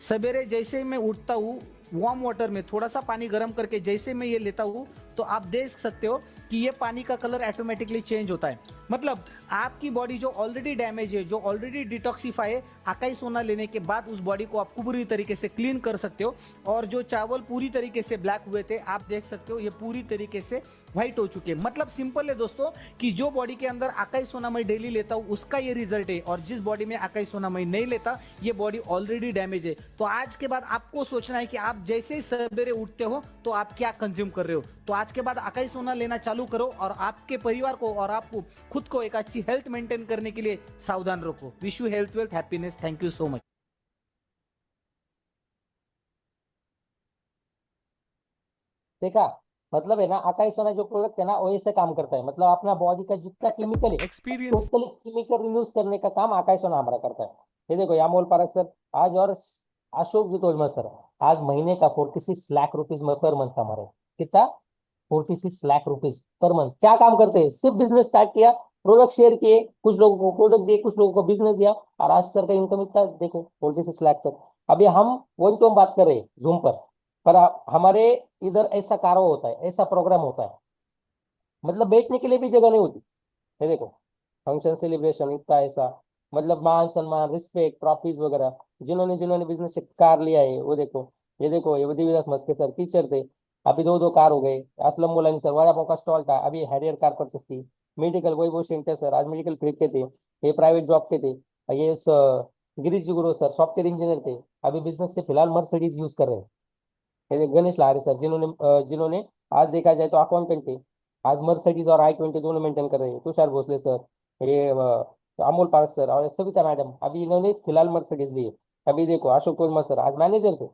Speaker 5: सवेरे जैसे मैं उठता हूँ वार्म वाटर में थोड़ा सा पानी गर्म करके जैसे मैं ये लेता हूँ तो आप देख सकते हो कि ये पानी का कलर ऑटोमेटिकली चेंज होता है। मतलब आपकी बॉडी जो ऑलरेडी डैमेज है, जो ऑलरेडी डिटॉक्सिफाई है, अकाई सोना लेने के बाद उस बॉडी को आप पूरी तरीके से क्लीन कर सकते हो। और जो चावल पूरी तरीके से ब्लैक हुए थे आप देख सकते हो ये पूरी तरीके से व्हाइट हो चुके हैं। मतलब सिंपल है दोस्तों कि जो बॉडी के अंदर अकाई सोना मैं डेली लेता हूँ उसका ये रिजल्ट है और जिस बॉडी में अकाई सोना मैं नहीं लेता ये बॉडी ऑलरेडी डैमेज है। तो आज के बाद आपको सोचना है कि आप जैसे ही सवेरे उठते हो तो आप क्या कंज्यूम कर रहे हो। तो आज के बाद अकाई सोना लेना चालू करो और आपके परिवार को और आपको खुद को एक अच्छी हेल्थ मेंटेन करने के लिए सावधान रखो। Wish you health wealth happiness. Thank you so much.
Speaker 1: देखा, मतलब है ना, अकाई सोना जो प्रोडक्ट है ना वो ऐसे काम करता है। मतलब अपना बॉडी का जितना केमिकल है
Speaker 4: एक्सपीरियंस
Speaker 1: टोटली केमिकल रिन्यूज करने का काम अकाई सोना हमारा करता है। ये देखो ये अमोल पारस सर आज और अशोक जितोजमा सर आज महीने का 46 लाख रुपीज पर मंथ हमारे। कितना? 46 लाख रुपीज पर मंथ। क्या काम करते हैं? सिर्फ बिजनेस स्टार्ट किया, प्रोडक्ट शेयर किए, कुछ लोगों को प्रोडक्ट दिए, कुछ लोगों को बिजनेस दिया और आज सर का इनकम इतना देखो 46 लाख तक। अभी हम वही तो हम बात कर रहे हैं जूम पर हमारे इधर ऐसा कार्य होता है, ऐसा प्रोग्राम होता है, मतलब बैठने के लिए भी जगह नहीं होती। ये देखो फंक्शन सेलिब्रेशन इतना ऐसा, मतलब मान सम्मान रिस्पेक्ट ट्रॉफीज वगैरह। जिन्होंने जिन्होंने बिजनेस से कार लिया है वो देखो, ये दिव्यदास मस्के सर टीचर थे, अभी 2-2 कार हो गए। असलम मुलानी सर वड़ा पाव का स्टॉल था, अभी हैरियर कार परचेस की। मेडिकल वैभव शेंटे सर आज मेडिकल खरीदते थे, ये प्राइवेट जॉब के थे। ये गिरीश गुरु सर सॉफ्टवेयर इंजीनियर थे, अभी बिजनेस से फिलहाल मर्सिडीज यूज कर रहे हैं। ये गणेश लारे सर जिन्होंने आज देखा जाए तो अकाउंटेंट थे, आज मर्सिडीज और i20 दोनों मेंटेन कर रहे हैं। तुषार भोसले सर, ये अमोल पारस सर और सविता मैडम अभी इन्होंने फिलहाल मर्सिडीज ली है। अभी देखो अशोक तोलमा सर आज मैनेजर थे,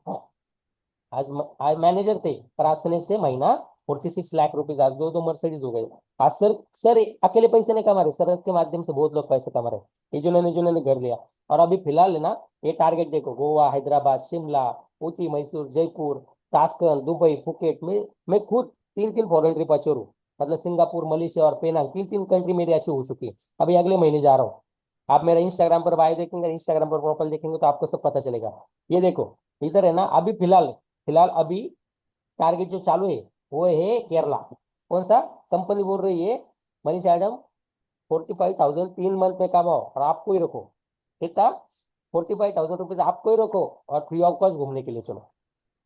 Speaker 1: आज मैनेजर थे पर आज से महीना 46 लाख रुपीज, आज 2-2 मर्सिडीज हो गए। आज सर अकेले पैसे नहीं कमा रहे, सर के माध्यम से बहुत लोग पैसे कमा रहे, ये जिन्होंने जिन्होंने घर लिया। और अभी फिलहाल है ना ये टारगेट देखो, Goa, Hyderabad, Shimla, Ooty, Mysore, Jaipur, Tashkent, Dubai, Phuket में मैं खुद 3-3 फॉरेन ट्रिप अचीव हूँ। मतलब सिंगापुर, मलेशिया और पेनांग 3-3 कंट्री मेरी अचीव हो चुकी है। अभी अगले महीने जा रहा हूँ। आप मेरा इंस्टाग्राम पर बायो देखेंगे, इंस्टाग्राम पर प्रोफाइल देखेंगे तो आपको सब पता चलेगा। ये देखो इधर है ना, अभी फिलहाल अभी टारगेट जो चालू है वो है केरला। कौन सा कंपनी बोल रही है मनीषा मैडम 45,000 3 मंथ में कमाओ और आपको ही रखो। कितना? 45,000 रुपीज आपको ही रखो और फ्री ऑफ कॉस्ट घूमने के लिए चलो।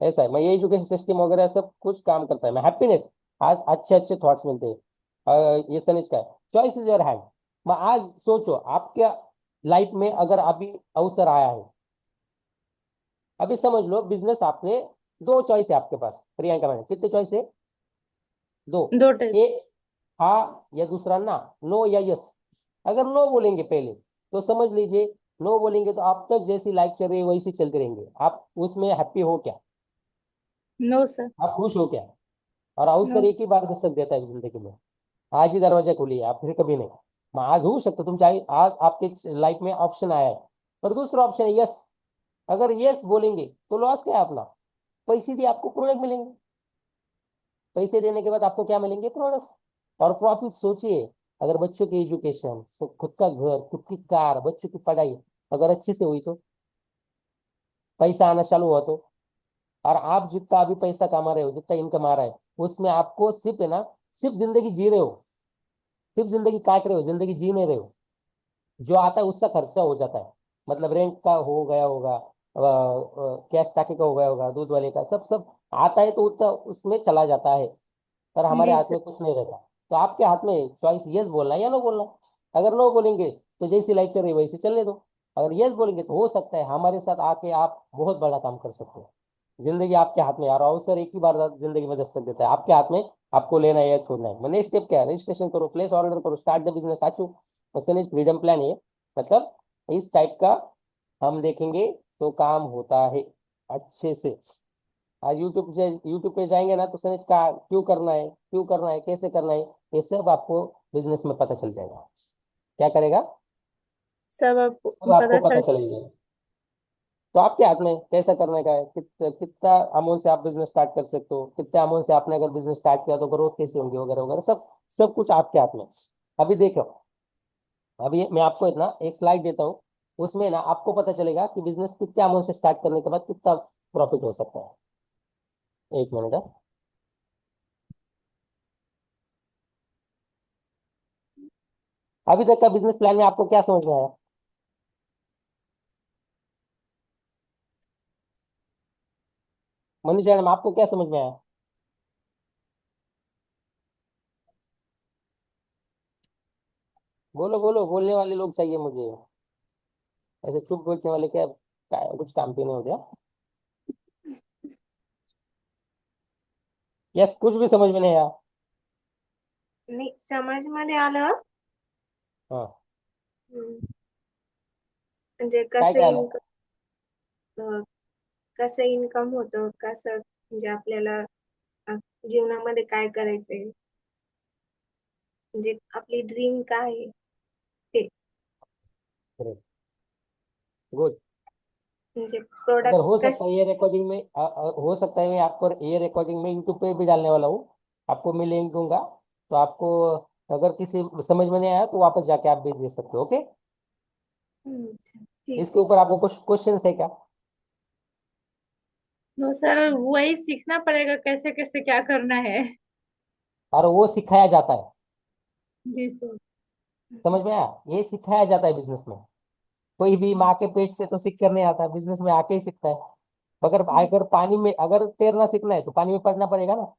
Speaker 1: ऐसा है, मैं ये एजुकेशन सिस्टम वगैरह सब कुछ काम करता है। मैं हैप्पीनेस आज अच्छे अच्छे थॉट्स मिलते हैं। ये सनिज का है, चॉइस इज योर हैंड। मैं आज सोचो आप क्या लाइफ में अगर अभी अवसर आया है, अभी समझ लो बिजनेस आपने, दो चॉइस है आपके पास प्रियंका मैडम, कितने चॉइस है? दो।
Speaker 2: दो टाइप।
Speaker 1: एक हाँ या दूसरा ना, नो या यस। अगर नो बोलेंगे पहले तो समझ लीजिए, नो बोलेंगे तो आप तक जैसी लाइफ चल रही है वैसी चलते रहेंगे, आप उसमें हैप्पी हो क्या?
Speaker 2: No sir.
Speaker 1: आप खुश हो क्या? और अवसर
Speaker 2: नो।
Speaker 1: एक ही बार दस्तक देता है जिंदगी में, आज ही दरवाजा खोलिए, आप फिर कभी नहीं। आज हो सकता तुम चाहे, आज आपके लाइफ में ऑप्शन आया है, पर दूसरा ऑप्शन है यस। अगर यस बोलेंगे तो लॉस क्या है अपना? पैसे दिए आपको प्रोडक्ट मिलेंगे, पैसे देने के बाद आपको क्या मिलेंगे? प्रोडक्ट और प्रॉफिट। सोचिए, अगर बच्चों की एजुकेशन, तो खुद का घर, खुद की कार, बच्चों की पढ़ाई अगर अच्छे से हुई तो, पैसा आना चालू हुआ तो, और आप जितना अभी पैसा कमा रहे हो, जितना इनकम आ रहा है, उसमें आपको सिर्फ है ना, सिर्फ जिंदगी जी रहे हो, सिर्फ जिंदगी काट रहे हो, जिंदगी जी नहीं रहे हो। जो आता है उसका खर्चा हो जाता है, मतलब रेंट का हो गया होगा, गैस टाके का हो गया होगा, दूध वाले का, सब सब आता है तो उतना उसमें चला जाता है, पर हमारे
Speaker 2: जी
Speaker 1: हाथ
Speaker 2: सर।
Speaker 1: में कुछ नहीं रहता। तो आपके हाथ में चॉइस यस बोलना है या नो बोलना है। अगर नो बोलेंगे तो जैसी लाइफ चल रही है वैसे चलने दो, अगर यस बोलेंगे तो हो सकता है हमारे साथ आके आप बहुत बड़ा काम कर सकते हो। जिंदगी आपके हाथ में है, और अवसर एक ही बार जिंदगी में दस्तक देता है, आपके हाथ में। आपको लेना है या छोड़ना है। नेक्स्ट स्टेप क्या है? रजिस्ट्रेशन करो, प्लेस ऑर्डर करो, स्टार्ट द बिजनेस। आचू फ्रीडम प्लान है, मतलब इस टाइप का हम देखेंगे तो काम होता है अच्छे से। आज यूट्यूब पे जाएंगे ना तो समझ का क्यों करना है, क्यों करना है, कैसे करना है, ये सब आपको बिजनेस में पता चल जाएगा। क्या करेगा?
Speaker 2: सब आपको
Speaker 1: सब आपको
Speaker 2: पता
Speaker 1: पता
Speaker 2: चल।
Speaker 1: चलेगा। तो आपके हाथ में कैसा करने का है, कितना अमाउंट से आप बिजनेस स्टार्ट कर सकते हो, कितने अमाउंट से आपने अगर बिजनेस स्टार्ट किया तो ग्रोथ कैसे होंगी, वगैरह वगैरह, सब सब कुछ आपके हाथ में। अभी देखो, अभी मैं आपको इतना एक स्लाइड देता हूँ, उसमें ना आपको पता चलेगा कि बिजनेस कितने अमाउंट से स्टार्ट करने के बाद कितना प्रॉफिट हो सकता है। एक मिनट है। अभी तक का बिजनेस प्लान में आपको क्या समझ में आया? मनीष मैडम, आपको क्या समझ में आया? बोलो बोलो, बोलने वाले लोग चाहिए मुझे, ऐसे चुप बैठने वाले क्या, कुछ काम पे नहीं हो गया? यस, कुछ भी समझ में नहीं आया?
Speaker 4: नाही समजमध्ये आलं.
Speaker 1: हाँ,
Speaker 4: हम्म. म्हणजे
Speaker 1: काय
Speaker 4: कसं
Speaker 1: काय आलं?
Speaker 4: इन्कम, कसं इन्कम होतं, कसं म्हणजे आपल्याला अ, जीवनामध्ये काय करायचंय, म्हणजे आपली ड्रीम काय आहे ते,
Speaker 1: गुड।
Speaker 4: म्हणजे
Speaker 1: अगर
Speaker 4: प्रोडक्ट
Speaker 1: हो सकता
Speaker 4: कसे.
Speaker 1: है ये रिकॉर्डिंग में हो सकता है मैं आपको ये रिकॉर्डिंग में यूट्यूब पे भी डालने वाला हूँ, आपको मैं लिंक दूंगा, तो आपको अगर किसी समझ में नहीं आया तो वापस जाके आप भी दे सकते हो। ओके,
Speaker 4: ठीक.
Speaker 1: इसके ऊपर आपको कुछ क्वेश्चन है क्या?
Speaker 2: नो सर, वही सीखना पड़ेगा कैसे कैसे क्या करना है।
Speaker 1: और वो सिखाया जाता है,
Speaker 2: जी सर।
Speaker 1: समझ में आया? ये सिखाया जाता है बिजनेस में। कोई भी माँ के पेट से तो सीख कर नहीं आता, बिजनेस में आके ही सीखता है। अगर पानी में अगर तैरना सीखना है तो पानी में पड़ना पड़ेगा ना,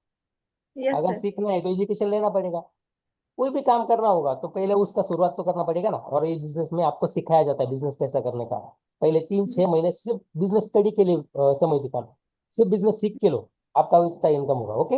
Speaker 2: यस
Speaker 1: अगर
Speaker 2: सर।
Speaker 1: सीखना है तो एजुकेशन लेना पड़ेगा। कोई भी काम करना होगा तो पहले उसका शुरुआत तो करना पड़ेगा ना, और ये बिजनेस में आपको सिखाया जाता है बिजनेस कैसा करने का। पहले 3-6 महीने सिर्फ बिजनेस स्टडी के लिए समय दिखाना, सिर्फ बिजनेस सीख के लो, आपका उसका इनकम होगा। ओके।